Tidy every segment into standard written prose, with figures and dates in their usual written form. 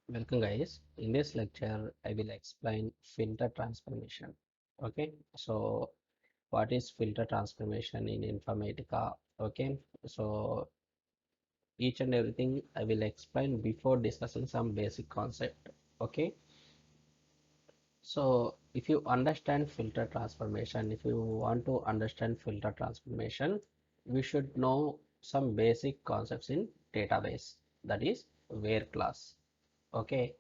Welcome guys. In this lecture, I will explain filter transformation. Okay, so what is filter transformation in Informatica? Okay, so each and everything I will explain before discussing some basic concept. Okay, so if you understand filter transformation, if you want to understand filter transformation, we should know some basic concepts in database, that is where class. Okay,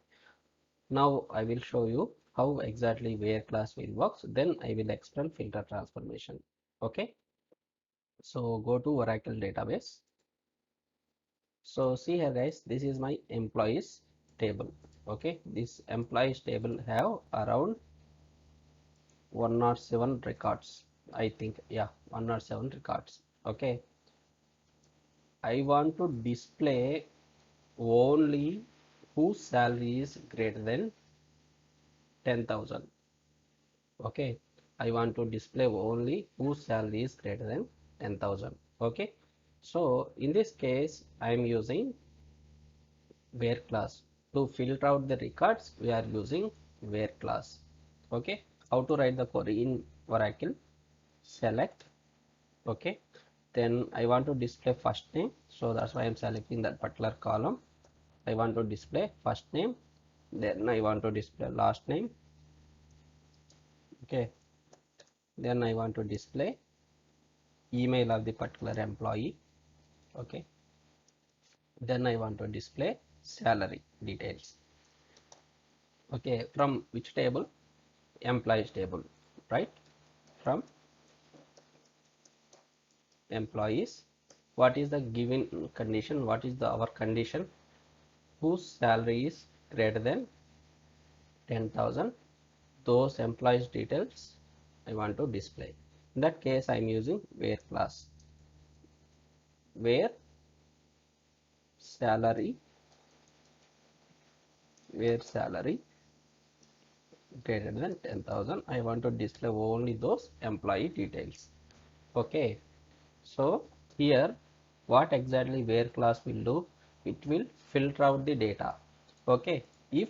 now I will show you how exactly where class will works. Then I will explain filter transformation. Okay. So go to Oracle database. So see here guys, this is my employees table. Okay. This employees table have around 107 records. I think, yeah, 107 records. Okay. I want to display only whose salary is greater than 10,000. Okay, I want to display only whose salary is greater than 10,000. Okay, so in this case I am using where class to filter out the records. We are using where class. Okay, how to write the query in Oracle? Select. Okay, then I want to display first name, so that's why I'm selecting that particular column. I want to display first name, then I want to display last name. Okay, then I want to display email of the particular employee. Okay, then I want to display salary details. Okay, from which table? Employees table, right? From employees, what is the given condition? What is the our condition? Whose salary is greater than 10,000? Those employees details I want to display. In that case I am using where class, where salary, where salary greater than 10,000. I want to display only those employee details. Okay, so here what exactly where class will do? It will filter out the data. Okay, if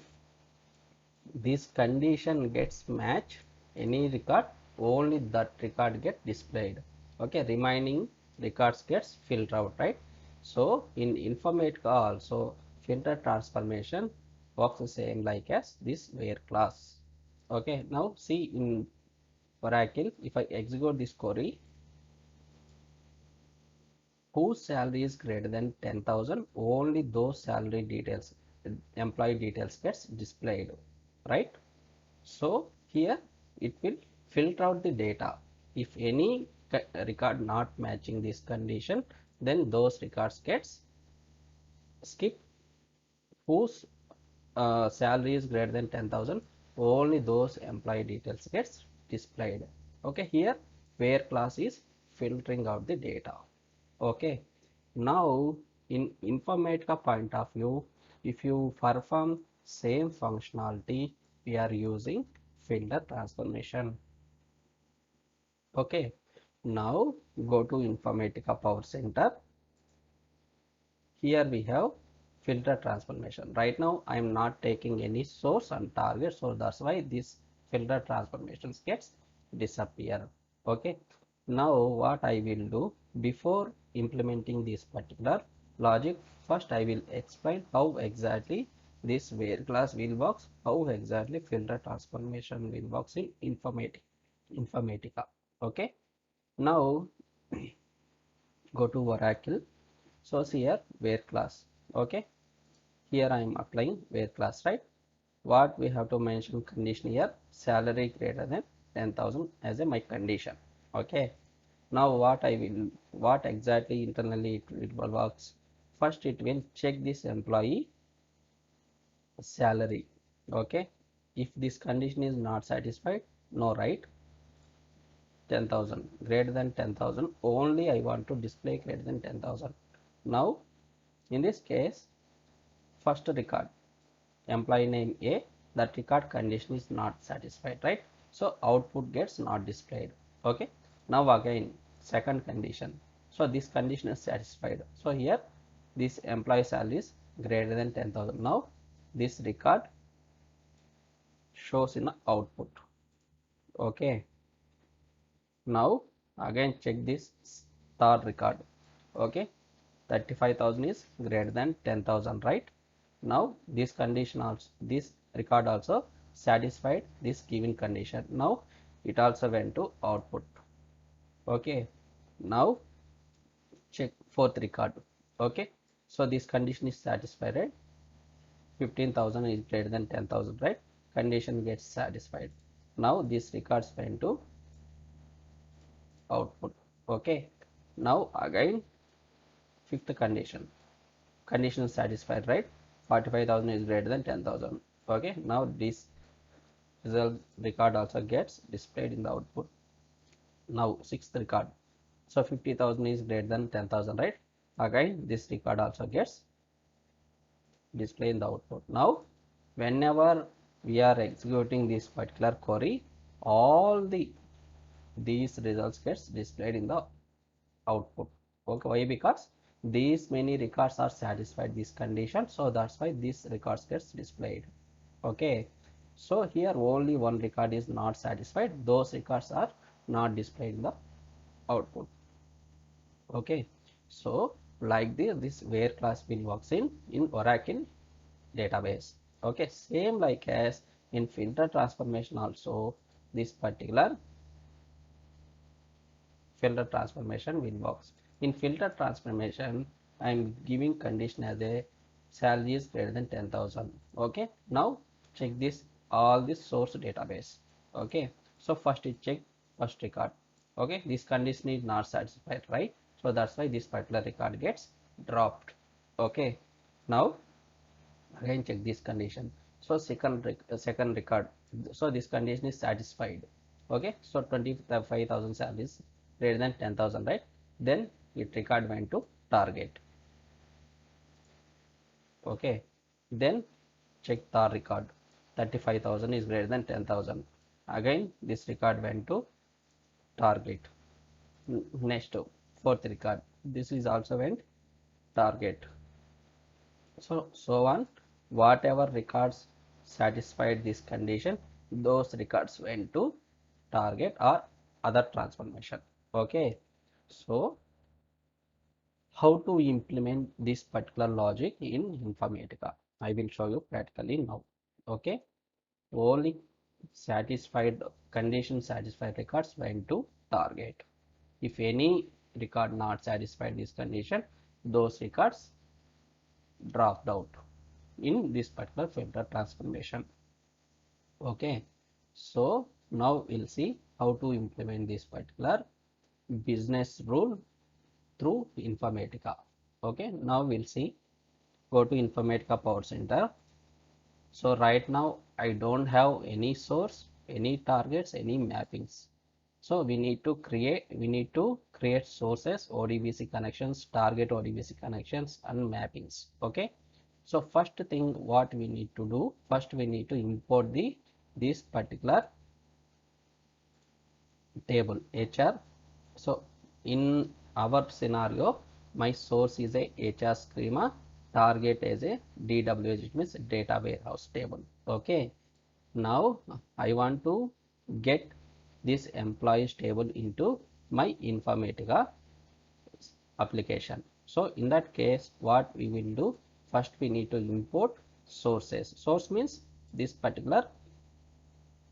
this condition gets match any record, only that record get displayed. Okay, remaining records gets filtered out, right? So in Informatica also filter transformation works the same like as this where class. Okay, now see in Oracle, if I execute this query, whose salary is greater than 10,000, only those salary details, employee details gets displayed, right? So here it will filter out the data. If any record not matching this condition, then those records gets skipped. Whose salary is greater than 10,000, only those employee details gets displayed. Okay, here where class is filtering out the data. Okay, now in Informatica point of view, if you perform same functionality, we are using filter transformation. Okay, now go to Informatica Power Center. Here we have filter transformation. Right now I am not taking any source and target, so that's why this filter transformations gets disappear. Okay, now what I will do before implementing this particular logic, first I will explain how exactly this where class will works, how exactly filter transformation will works in Informatica. Okay, now go to Oracle. So here where class. Okay, here I am applying where class, right? What we have to mention condition here, salary greater than 10,000 as a my condition. Okay, now what exactly internally it will works? First it will check this employee salary. Okay, if this condition is not satisfied, no, right? 10,000 greater than 10,000, only I want to display greater than 10,000. Now in this case, first record employee name A, that record condition is not satisfied, right? So output gets not displayed. Okay, now again second condition, so this condition is satisfied, so here this employee salary is greater than 10,000. Now this record shows in the output. Okay, now again check this star record. Okay, 35,000 is greater than 10,000, right? Now this condition also, this record also satisfied this given condition. Now it also went to output. Okay, now check fourth record. Okay, so this condition is satisfied, right? 15,000 is greater than 10,000, right? Condition gets satisfied. Now this records went to output. Okay, now again fifth condition, condition satisfied, right? 45,000 is greater than 10,000. Okay, now this result record also gets displayed in the output. Now sixth record, so 50,000 is greater than 10,000, right? Again this record also gets displayed in the output. Now whenever we are executing this particular query, all these results gets displayed in the output. Okay, why? Because these many records are satisfied this condition, so that's why this records gets displayed. Okay, so here only one record is not satisfied, those records are not displayed in the output. Okay, so like this where class will works in Oracle database. Okay, same like as in filter transformation also, this particular filter transformation will works. In filter transformation, I am giving condition as a salary is greater than 10,000. Okay, now check this all this source database. Okay, so first it check first record. Okay, this condition is not satisfied, right? So that's why this particular record gets dropped. Okay, now again check this condition. So second record, so this condition is satisfied. Okay, so 25,000 salaries greater than 10,000, right? Then it record went to target. Okay, then check the record, 35,000 is greater than 10,000. Again this record went to target. Next, fourth record, this is also went target. So on, whatever records satisfied this condition, those records went to target or other transformation. Okay, so how to implement this particular logic in Informatica, I will show you practically now. Okay, only satisfied condition satisfied records went to target. If any record not satisfied this condition, those records dropped out in this particular filter transformation. Okay, so now we'll see how to implement this particular business rule through Informatica. Okay, now we'll see. Go to Informatica Power Center. So right now I don't have any source, any targets, any mappings. So we need to create sources, ODBC connections, target ODBC connections, and mappings. Okay, so first thing what we need to do, first we need to import this particular table HR. So in our scenario, my source is a HR schema, target is a DWH, it means data warehouse table. Okay, now I want to get this employees table into my Informatica application. So in that case, what we will do, first we need to import sources. Source means this particular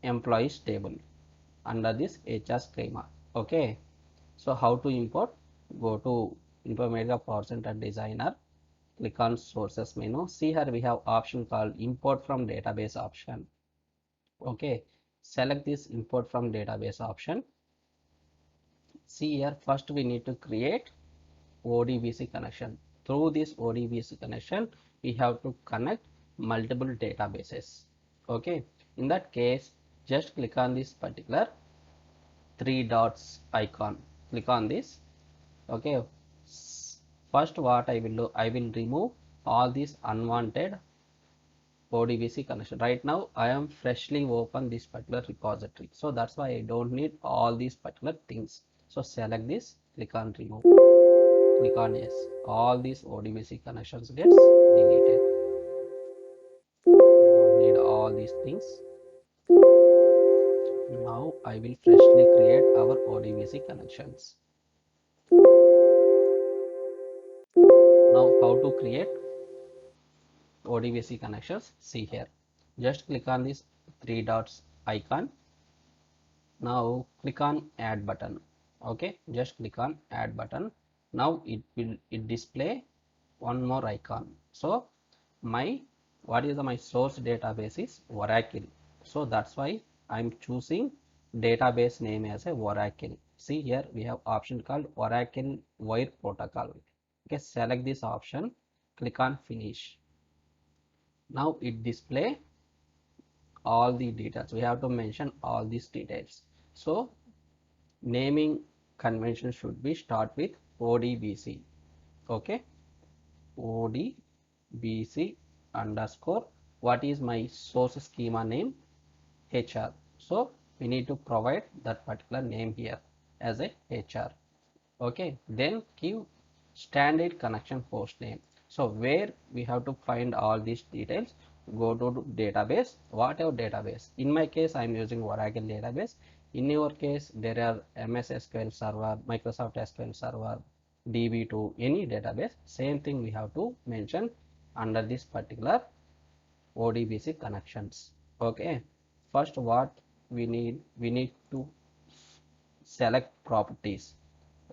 employees table under this HR schema. Okay, so how to import? Go to Informatica Power Center Designer, click on sources menu. See here we have option called import from database option. Okay, select this import from database option. See here, first we need to create ODBC connection. Through this ODBC connection, we have to connect multiple databases. Okay, in that case, just click on this particular three dots icon. Click on this. Okay, first what I will do, I will remove all these unwanted ODBC connection. Right now I am freshly open this particular repository, so that's why I don't need all these particular things. So select this, click on remove, click on yes, all these ODBC connections gets deleted. these things. Now I will freshly create our ODBC connections. Now how to create ODBC connections? See here. Just click on this three dots icon. Now click on add button. Okay, just click on add button. Now it display one more icon. So my my source database is Oracle. So that's why I'm choosing database name as a Oracle. See here we have option called Oracle Wire Protocol. Okay, select this option, click on finish. Now it display all the details. We have to mention all these details. So naming convention should be start with ODBC. Okay, ODBC underscore what is my source schema name? HR. So we need to provide that particular name here as a HR. Okay, then give standard connection host name. So where we have to find all these details, go to database, whatever database. In my case I am using Oracle database. In your case there are MS SQL server, Microsoft SQL server, DB2, any database. Same thing we have to mention under this particular ODBC connections. Okay, first what we need to select properties.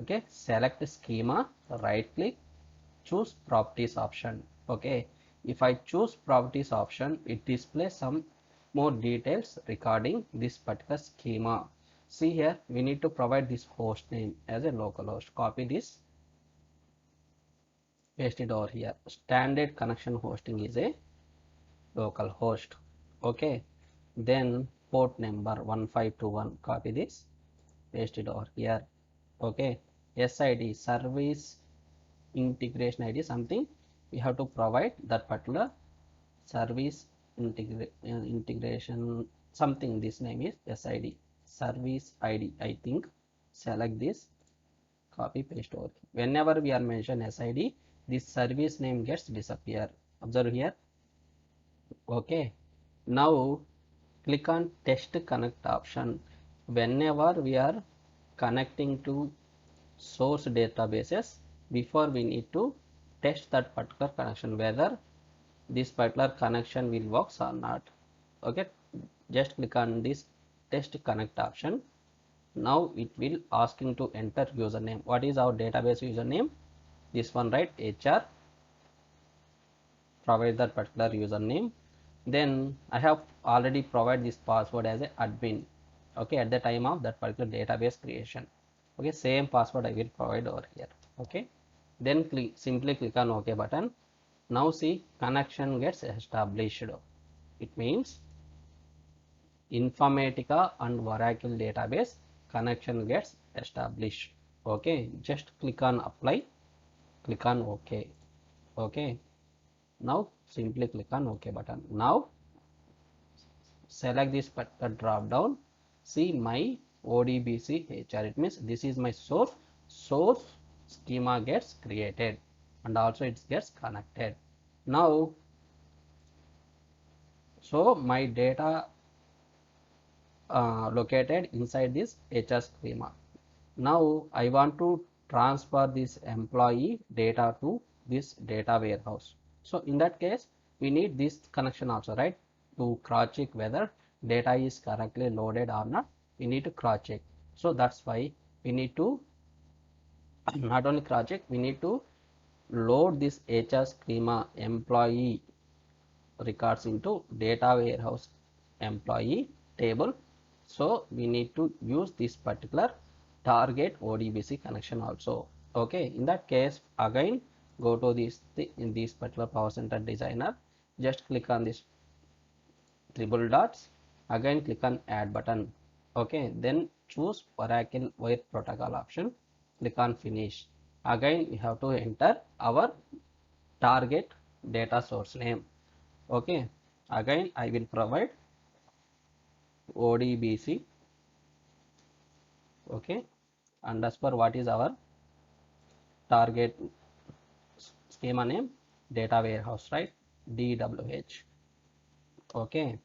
Okay, select schema, right click, choose properties option. Okay, if I choose properties option, it displays some more details regarding this particular schema. See here we need to provide this host name as a localhost. Copy this, paste it over here. Standard connection hosting is a local host. Okay, then port number 1521, copy this, paste it over here. Okay, SID, service integration ID, something we have to provide that particular service integration something. This name is SID, service ID. I think select this, copy paste over. Whenever we are mention SID, this service name gets disappear. Observe here. Okay, now click on test connect option. Whenever we are connecting to source databases, before we need to test that particular connection whether this particular connection will works or not. Okay, just click on this test connect option. Now it will asking to enter username. What is our database username? This one, right? HR. Provide that particular username. Then I have already provided this password as a admin. Okay, at the time of that particular database creation. Okay, same password I will provide over here. Okay, then simply click on OK button. Now see, connection gets established. It means Informatica and Oracle database connection gets established. Okay, just click on apply, click on OK. Okay, now simply click on OK button. Now select this drop down, see my ODBC HR. It means this is my source schema gets created and also it gets connected. Now so my data located inside this HR schema. Now I want to transfer this employee data to this data warehouse. So in that case we need this connection also, right, to cross check whether data is correctly loaded or not. We need to cross check. So that's why we need to not only cross check, we need to load this HR schema employee records into data warehouse employee table. So we need to use this particular target ODBC connection also. Okay, in that case again go to this in this particular Power Center Designer, just click on this triple dots, again click on add button. Okay, then choose Oracle Wire Protocol option, click on finish. Again we have to enter our target data source name. Okay, again I will provide ODBC. Okay, underscore what is our target schema name? Data warehouse, right? DWH. Okay,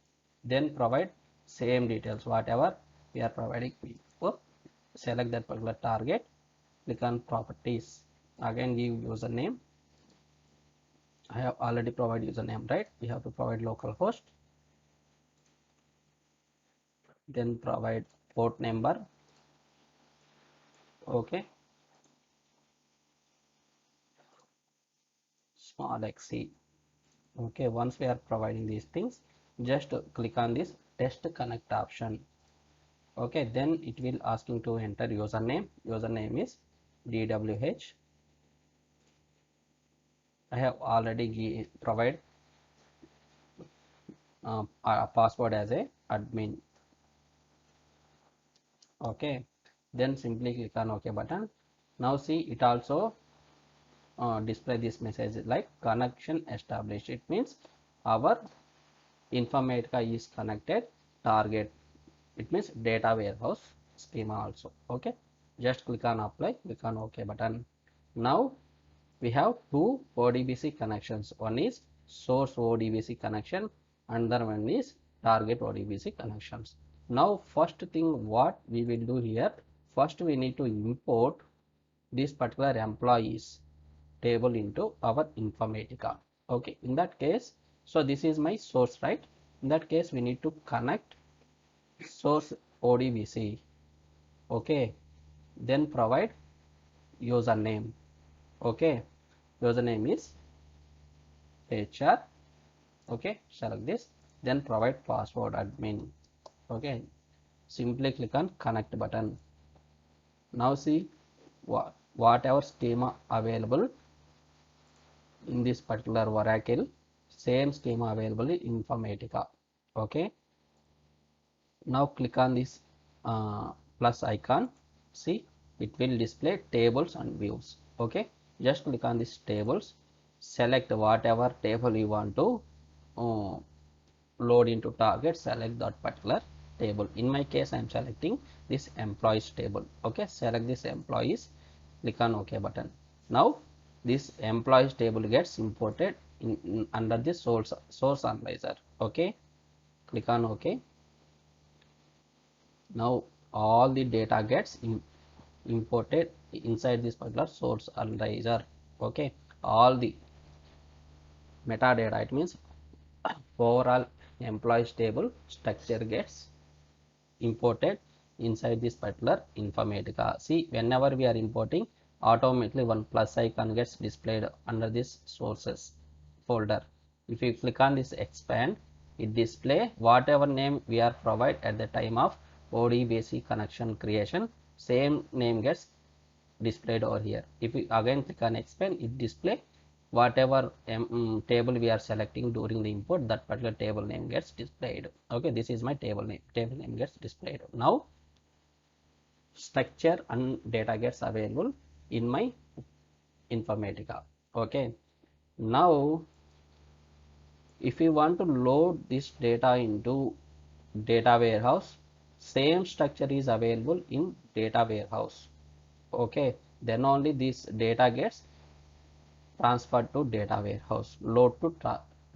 then provide same details whatever we are providing before. Select that particular target, click on properties, again give username. I have already provided username, right? We have to provide localhost, then provide port number. Okay, small xc. Okay, once we are providing these things, just click on this test connect option. Okay, then it will asking to enter username. Username is dwh. I have already provide a password as a admin. Okay, then simply click on OK button. Now see, it also display this message like connection established. It means our Informatica is connected target. It means data warehouse schema also. Okay, just click on apply, click on OK button. Now we have two ODBC connections. One is source ODBC connection, another one is target ODBC connections. Now first thing what we will do here, first we need to import this particular employees table into our Informatica. Okay, in that case, so this is my source, right? In that case we need to connect source ODBC. Okay, then provide username. Okay, username is HR. Okay, select this, then provide password admin. Okay, simply click on connect button. Now see whatever schema available in this particular Oracle, same schema available in Informatica. Okay, now click on this plus icon. See, it will display tables and views. Okay, just click on this tables, select whatever table you want to load into target, select that particular table. In my case I am selecting this employees table. Okay, select this employees, click on OK button. Now this employees table gets imported in under the source analyzer. Okay, click on OK. Now all the data gets imported inside this particular source analyzer. Okay, all the metadata, it means overall employees table structure gets imported inside this particular Informatica. See, whenever we are importing, automatically one plus icon gets displayed under this sources folder. If you click on this expand, it display whatever name we are provide at the time of ODBC connection creation, same name gets displayed over here. If we again click on expand, it display whatever table we are selecting during the import, that particular table name gets displayed. Okay, this is my table name gets displayed. Now structure and data gets available in my Informatica. Okay, now if you want to load this data into data warehouse, same structure is available in data warehouse. Okay, then only this data gets transferred to data warehouse, load to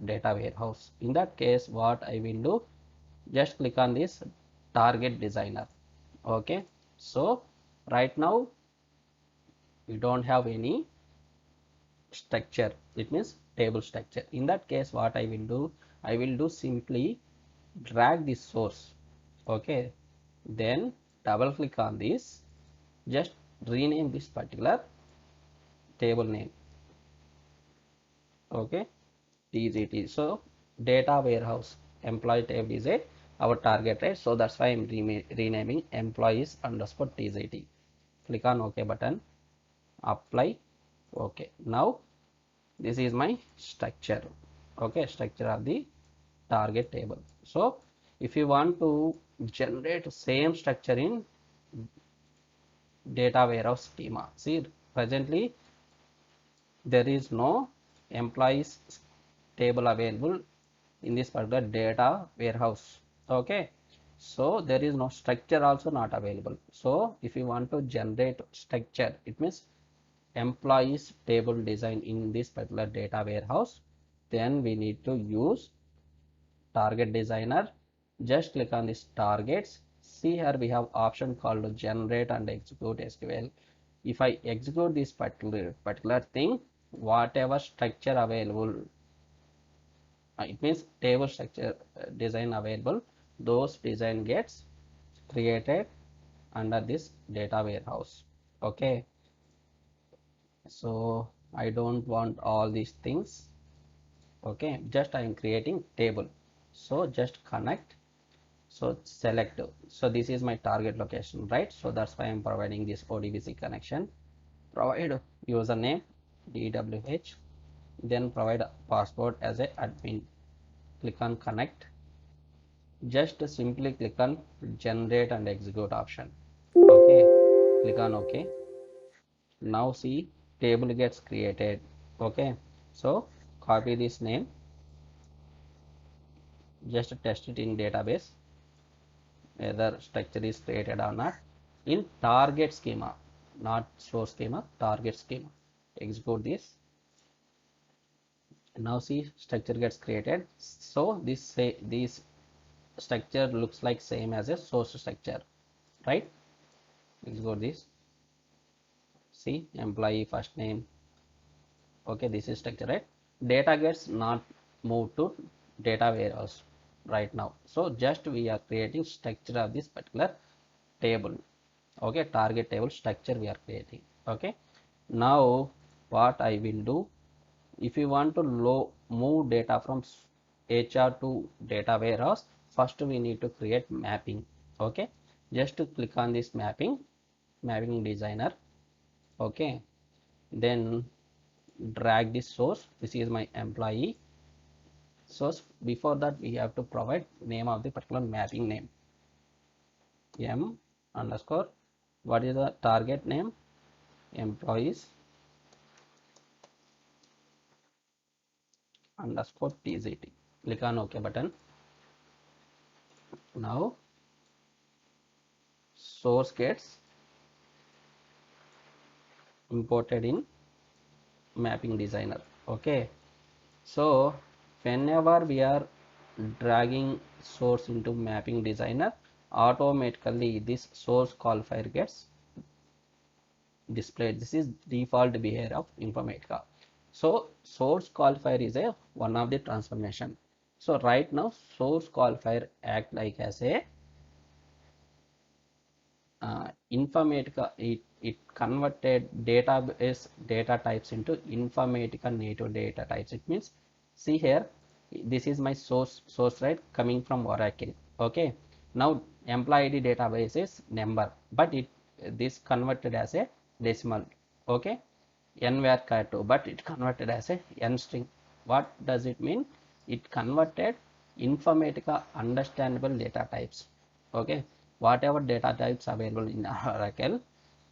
data warehouse. In that case, what I will do, just click on this target designer. Okay, so right now we don't have any structure, it means table structure. In that case, what I will do simply drag this source. Okay, then double click on this, just rename this particular table name. Okay, TZT. So data warehouse employee table is our target, right? So that's why I'm renaming employees underscore TZT. Click on OK button, apply. Okay, now this is my structure. Okay, structure of the target table. So if you want to generate same structure in data warehouse schema, see presently there is no employees table available in this particular data warehouse. Okay, so there is no structure also not available. So if you want to generate structure, it means employees table design in this particular data warehouse, then we need to use target designer Just click on this targets. See here we have option called generate and execute SQL. If I execute this particular thing, whatever structure available, it means table structure design available, those design gets created under this data warehouse. Okay, so I don't want all these things. Okay, just I am creating table. So just connect. So select. So this is my target location, right? So that's why I'm providing this ODBC connection. Provide username DWH, then provide password as a admin. Click on connect. Just simply click on generate and execute option. Okay, click on OK. Now see, table gets created. Okay, so copy this name, just test it in database whether structure is created or not in target schema, not source schema, target schema. Execute this. Now see, structure gets created. So this structure looks like same as a source structure, right? Execute this. See, employee first name. Okay, this is structure, right? Data gets not moved to data warehouse right now. So just we are creating structure of this particular table. Okay, target table structure we are creating. Okay, now what I will do, if you want to move data from HR to data warehouse, first we need to create mapping. Okay, just to click on this mapping designer. Okay, then drag this source. This is my employee source. Before that we have to provide name of the particular mapping name, m underscore, what is the target name, employees underscore tzt. Click on OK button. Now source gets imported in mapping designer. Okay, so whenever we are dragging source into mapping designer, automatically this source qualifier gets displayed. This is default behavior of Informatica. So source qualifier is a one of the transformation. So right now source qualifier act like as a Informatica, it converted database data types into Informatica native data types. It means, see here, this is my source, right, coming from Oracle. Okay, now employee ID database is number, but this converted as a decimal. Okay, n var 2, but it converted as a n string. What does it mean? It converted Informatica understandable data types. Okay, whatever data types available in Oracle,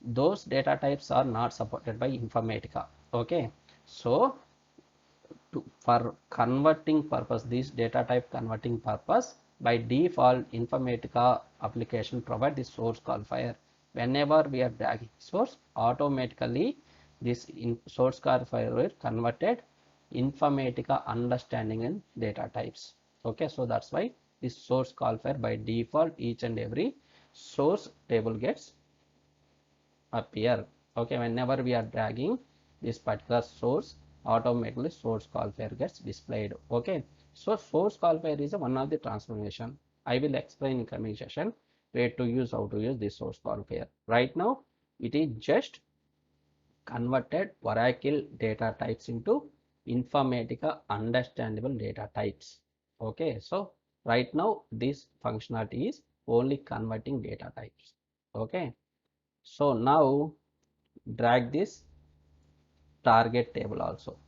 those data types are not supported by Informatica. Okay, so for converting purpose, this data type converting purpose, by default Informatica application provide this source qualifier. Whenever we are dragging source, automatically this source qualifier converted Informatica understanding and data types. Okay, so that's why this source qualifier by default each and every source table gets appear. Okay, whenever we are dragging this particular source, automatically source qualifier gets displayed. Okay, so source qualifier is one of the transformation. I will explain in coming session where to use, how to use this source qualifier. Right now it is just converted Oracle data types into Informatica understandable data types. Okay, so right now this functionality is only converting data types. Okay, so now drag this target table also.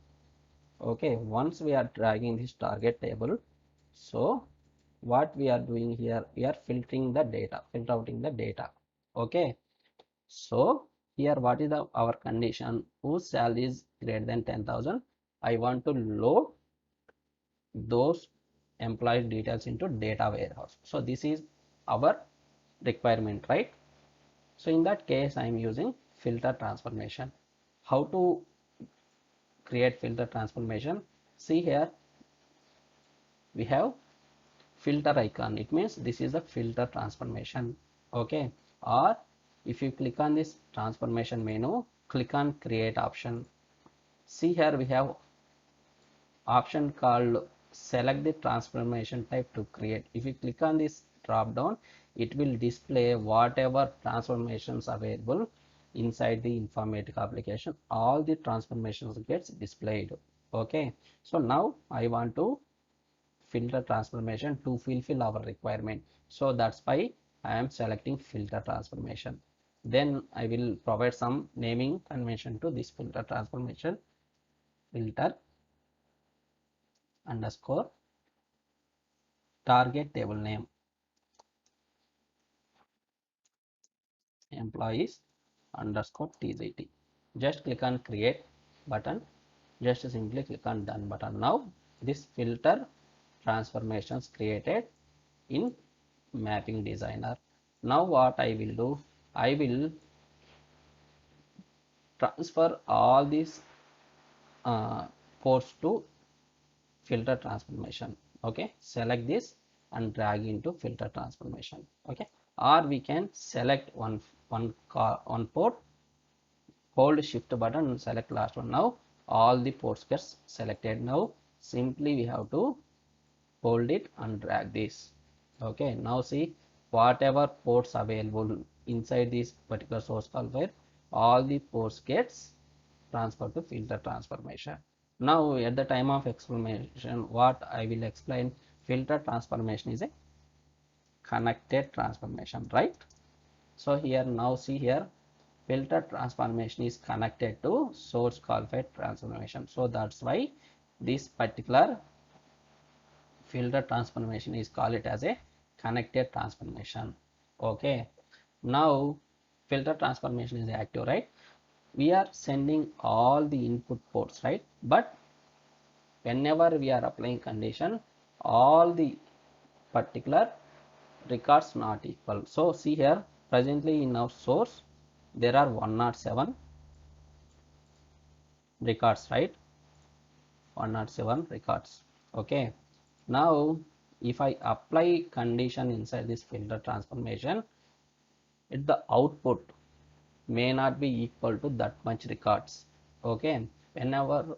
Okay, once we are dragging this target table, so what we are doing here, we are filtering the data, filtering the data. Okay, so here what is our condition? Whose salary is greater than 10,000? I want to load those employee details into data warehouse. So this is our requirement, right? So in that case, I am using filter transformation. How to create filter transformation? See here, we have filter icon, it means this is a filter transformation. Okay, or if you click on this transformation menu, click on create option. See here we have option called select the transformation type to create. If you click on this drop down, it will display whatever transformations available inside the informatic application. All the transformations gets displayed. Okay, so now I want to filter transformation to fulfill our requirement, so that's why I am selecting filter transformation. Then I will provide some naming convention to this filter transformation. Filter underscore target table name employees underscore tzt. Just click on create button, just simply click on done button. Now this filter transformations created in mapping designer. Now what I will do, I will transfer all these ports to filter transformation. Okay, select this and drag into filter transformation. Okay, or we can select one port, hold shift button and select last one. Now all the ports gets selected. Now simply we have to hold it and drag this. Okay, now see whatever ports available inside this particular source call file, all the ports gets transferred to filter transformation. Now at the time of explanation, what I will explain, filter transformation is a connected transformation, right? So here now see here filter transformation is connected to source call file transformation. So that's why this particular filter transformation is called it as a connected transformation. Okay, now filter transformation is active, right? We are sending all the input ports, right? But whenever we are applying condition, all the particular records not equal. So see here presently in our source there are 107 records, right? 107 records. Okay, now if I apply condition inside this filter transformation, the output may not be equal to that much records. Okay, whenever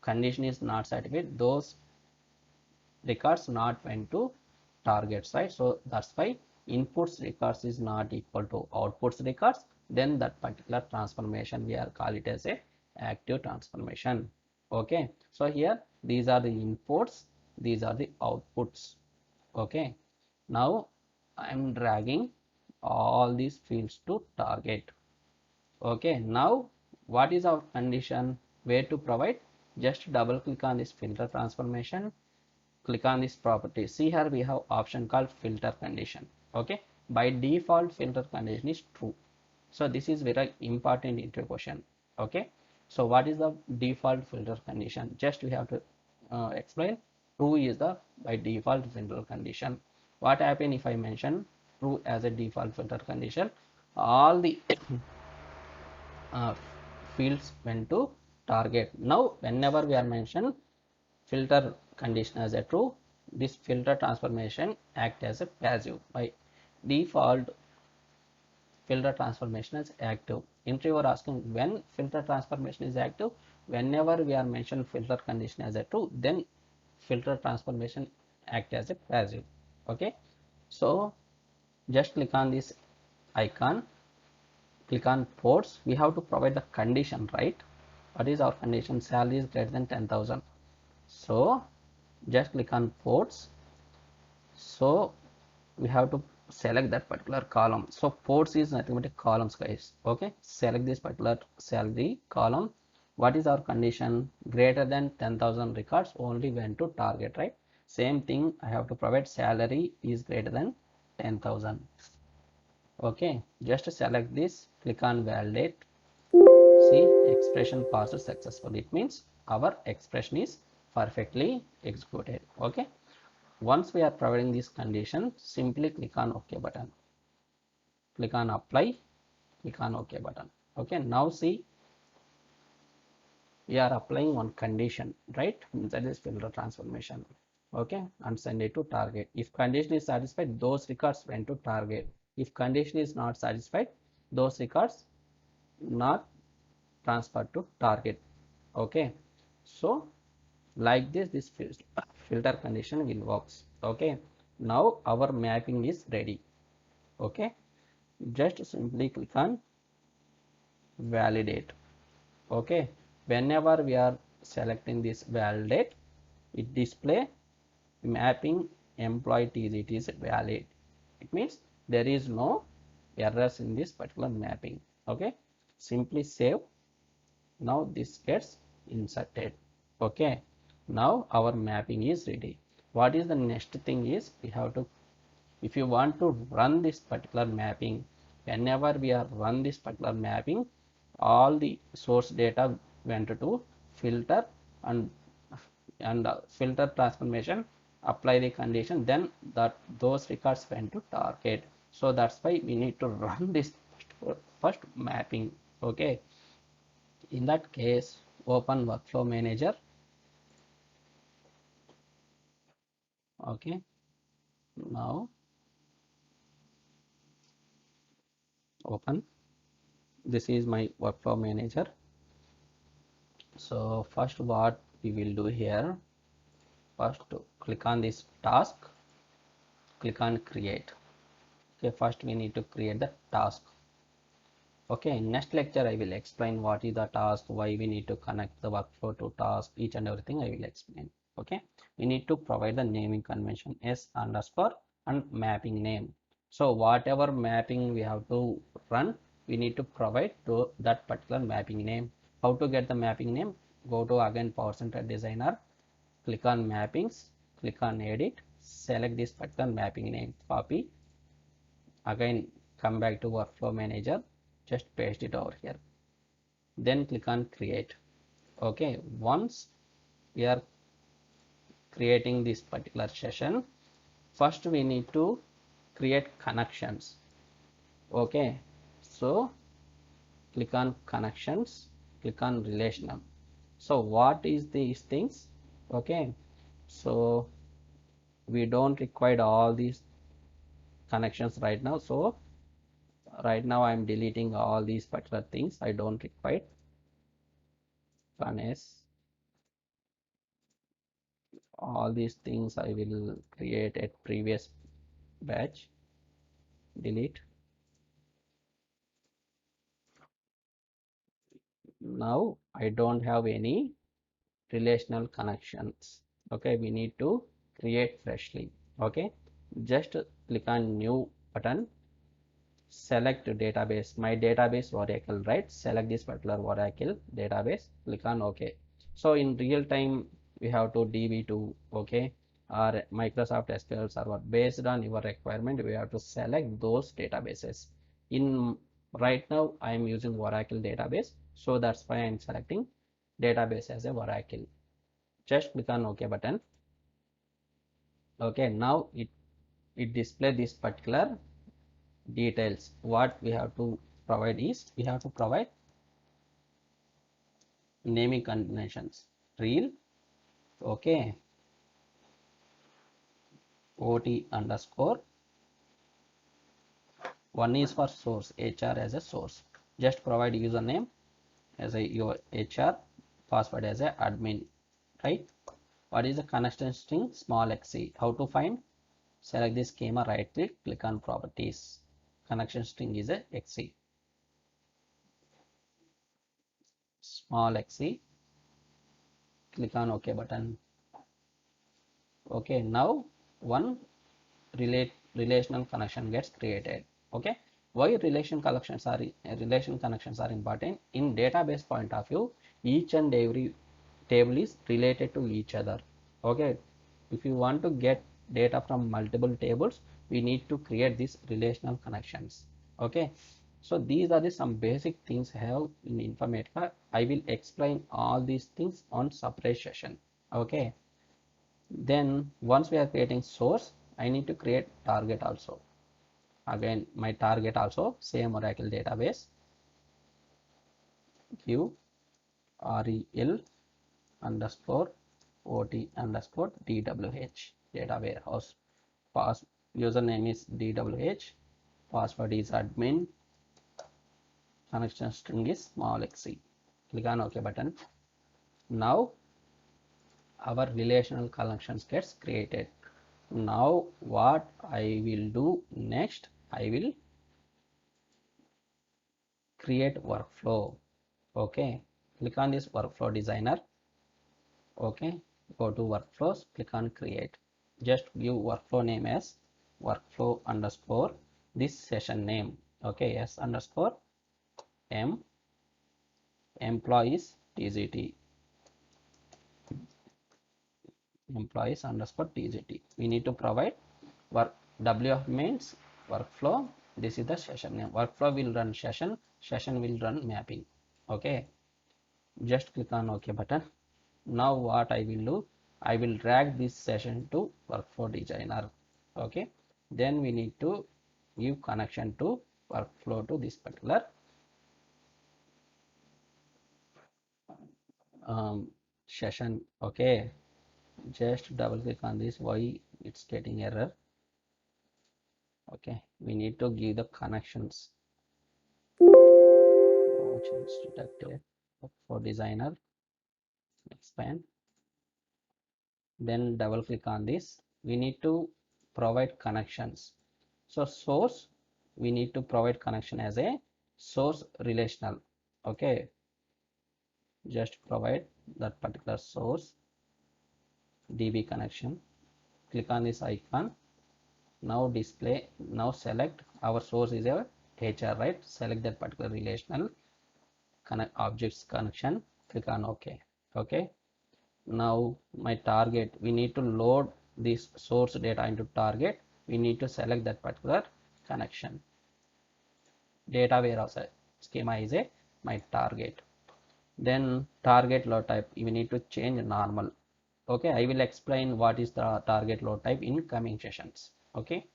condition is not satisfied, those records not went to targets, right? So that's why inputs records is not equal to outputs records, then that particular transformation we are call it as a active transformation. Okay, so here these are the inputs, these are the outputs. Okay, now I am dragging all these fields to target. Okay, now what is our condition, where to provide? Just double click on this filter transformation, click on this property. See here we have option called filter condition. Okay, by default filter condition is true. So this is very important into question. Okay, so what is the default filter condition? Just we have to explain. True is the by default filter condition. What happen if I mention true as a default filter condition? All the uh, fields went to target. Now whenever we are mentioned filter condition as a true, this filter transformation act as a passive. By default filter transformation is active. Interviewer asking when filter transformation is active, whenever we are mentioned filter condition as a true, then filter transformation act as a passive. Okay, so just click on this icon, click on ports. We have to provide the condition, right? What is our condition? Salary is greater than 10,000. So just click on ports. So we have to select that particular column. So ports is nothing but a columns, guys. Okay, select this particular salary column. What is our condition? Greater than 10,000 records only went to target, right? Same thing I have to provide salary is greater than 10,000. Okay, just select this, click on validate. See, expression passed successfully. It means our expression is perfectly executed. Okay, once we are providing this condition, simply click on OK button, click on apply, click on OK button. Okay, now see we are applying one condition, right, inside this filter transformation. okay, and send it to target. If condition is satisfied, those records went to target. If condition is not satisfied, those records not transferred to target. Okay, so like this filter condition will works. Okay, now our mapping is ready. Okay, just simply click on validate. Okay, whenever we are selecting this validate, it display mapping employee tz, it is valid. It means there is no errors in this particular mapping. Okay, simply save. Now this gets inserted. Okay, now our mapping is ready. What is the next thing is we have to, if you want to run this particular mapping, whenever we are run this particular mapping, all the source data went to filter, and filter transformation, apply the condition, then that those records went to target. So that's why we need to run this first mapping. Okay, in that case, open workflow manager. Okay, now open, this is my workflow manager. So first what we will do here, first click on this task, click on create. Okay, first we need to create the task. Okay, in next lecture I will explain what is the task, why we need to connect the workflow to task, each and everything I will explain. Okay, we need to provide the naming convention s underscore and mapping name. So whatever mapping we have to run, we need to provide to that particular mapping name. How to get the mapping name? Go to again Power Center Designer, click on mappings, click on edit, select this particular mapping name, copy, again come back to workflow manager, just paste it over here, then click on create. Okay, once we are creating this particular session, first we need to create connections. Okay, so click on connections, click on relational. So what is these things? Okay, so we don't require all these connections right now, so right now I'm deleting all these particular things I don't require. One is all these things I will create at previous batch, delete. Now I don't have any relational connections. Okay, we need to create freshly. Okay, just click on new button, select database, my database Oracle, right? Select this particular Oracle database, click on OK. So in real time we have to db2, okay, or Microsoft SQL Server. Based on your requirement, we have to select those databases. In right now I am using Oracle database, so that's why I'm selecting database as a Oracle. Just click on OK button. Okay, now it display this particular details. What we have to provide is we have to provide naming conventions, real, okay, ot underscore, one is for source, hr as a source, just provide username as a your hr, password as a admin, right? What is the connection string? Small xc. How to find? Select this schema, right click, click on properties, connection string is a xc, small xc, click on OK button. Okay, now one relational connection gets created. Okay, why relation connections are important? In database point of view, each and every table is related to each other. Okay, if you want to get data from multiple tables, we need to create these relational connections. Okay, so these are the some basic things I have in Informatica. I will explain all these things on separate session. Okay, then once we are creating source, I need to create target also. Again, my target also same Oracle database, give rel underscore ot underscore dwh data warehouse. Pass username is dwh, password is admin, connection string is small xe. Click on OK button. Now our relational connections gets created. Now what I will do next, I will create workflow. Okay, click on this workflow designer. Okay, go to workflows, click on create. Just give workflow name as workflow underscore this session name. Okay, s underscore m employees tgt, employees underscore tgt. We need to provide work. wf means workflow. This is the session name. Workflow will run session, session will run mapping. Okay, just click on OK button. Now what I will do, I will drag this session to workflow designer. Okay, then we need to give connection to workflow to this particular session. Okay, just double click on this. Why it's getting error? Okay, we need to give the connections. Change detected for designer, expand, then double click on this. We need to provide connections. So source, we need to provide connection as a source relational. Okay, just provide that particular source db connection. Click on this icon. Now display, now select our source is a HR, right? Select that particular relational connect objects connection. Click on OK. Okay, now my target, we need to load this source data into target. We need to select that particular connection. Data warehouse schema is a my target. Then target load type, we need to change normal. Okay, I will explain what is the target load type in coming sessions. Okay,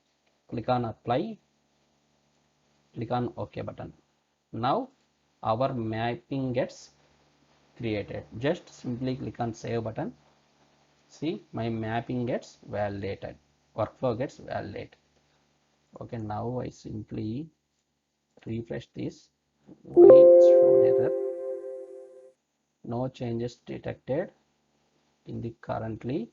click on apply, click on OK button. Now our mapping gets created. Just simply click on save button. See, my mapping gets validated, workflow gets validated. Okay, now I simply refresh this. Why it showed error? No changes detected in the currently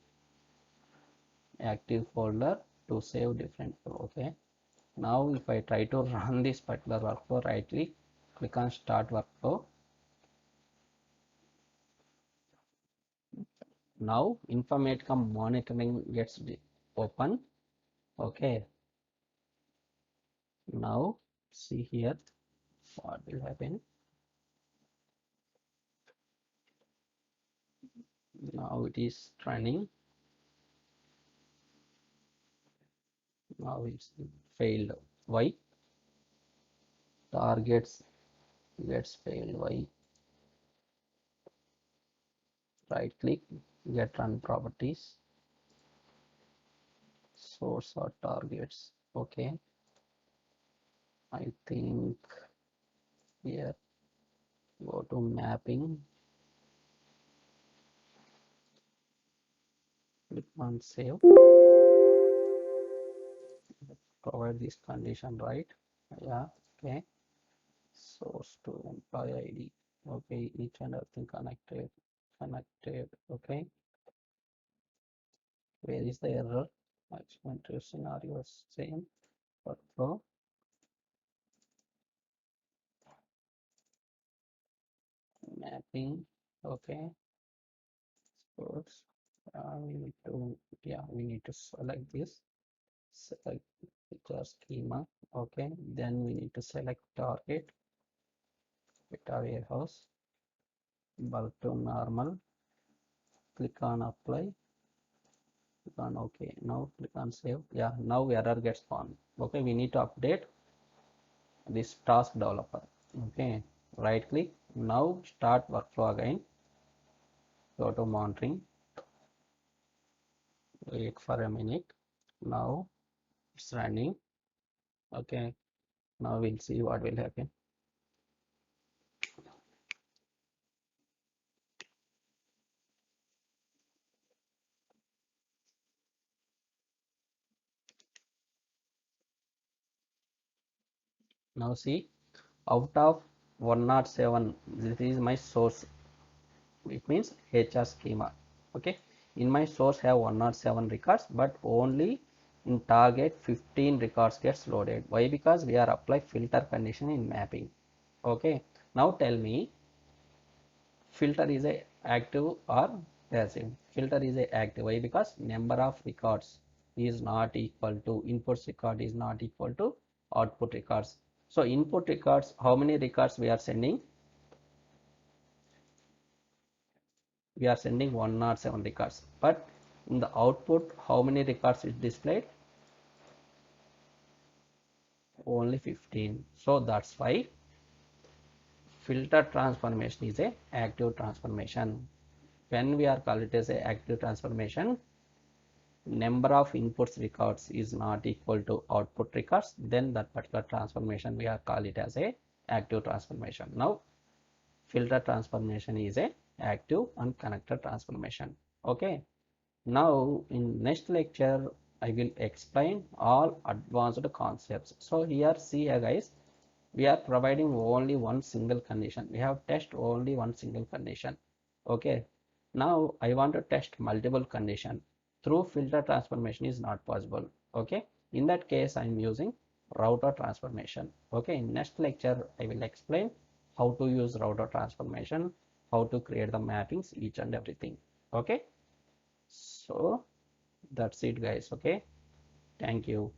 active folder to save different. Okay, now if I try to run this particular workflow, right click on start workflow. Now Informatica monitoring gets open. Okay, now see here what will happen. Now it is running. Now it's failed. Why? Targets gets failed. Why? Right click, get run properties, source or targets. Okay, I think here, go to mapping, click on save, provide this condition, right? Yeah, okay. Source to employee ID. Okay, each and everything connected. Okay, where is the error? Experimental scenario same workflow. Mapping. Okay, sports. We need to, yeah, we need to select this, select the schema. Okay, then we need to select target, data warehouse, bulk to normal, click on apply, click on OK. Now click on save. Yeah, now error gets found. Okay, we need to update this task developer. Okay, right click. Now start workflow again. Go to monitoring. Wait for a minute. Now it's running. Okay, now we'll see what will happen. Now see, out of 107, this is my source, it means HR schema. Okay, in my source have 107 records, but only in target 15 records gets loaded. Why? Because we are apply filter condition in mapping. Okay, now tell me, filter is a active or passive? Filter is a active. Why? Because number of records is not equal to inputs record is not equal to output records. So input records, how many records we are sending? We are sending 107 records, but in the output how many records is displayed? Only 15. So that's why filter transformation is a active transformation. When we are call it as a active transformation, number of inputs records is not equal to output records, then that particular transformation we are call it as a active transformation. Now filter transformation is a active and connected transformation. Okay, now in next lecture I will explain all advanced concepts. So here see here guys, we are providing only one single condition. We have test only one single condition. Okay, now I want to test multiple condition. Through filter transformation is not possible. Okay, in that case I am using router transformation. Okay, in next lecture I will explain how to use router transformation, how to create the mappings, each and everything. Okay, so that's it guys. Okay, thank you.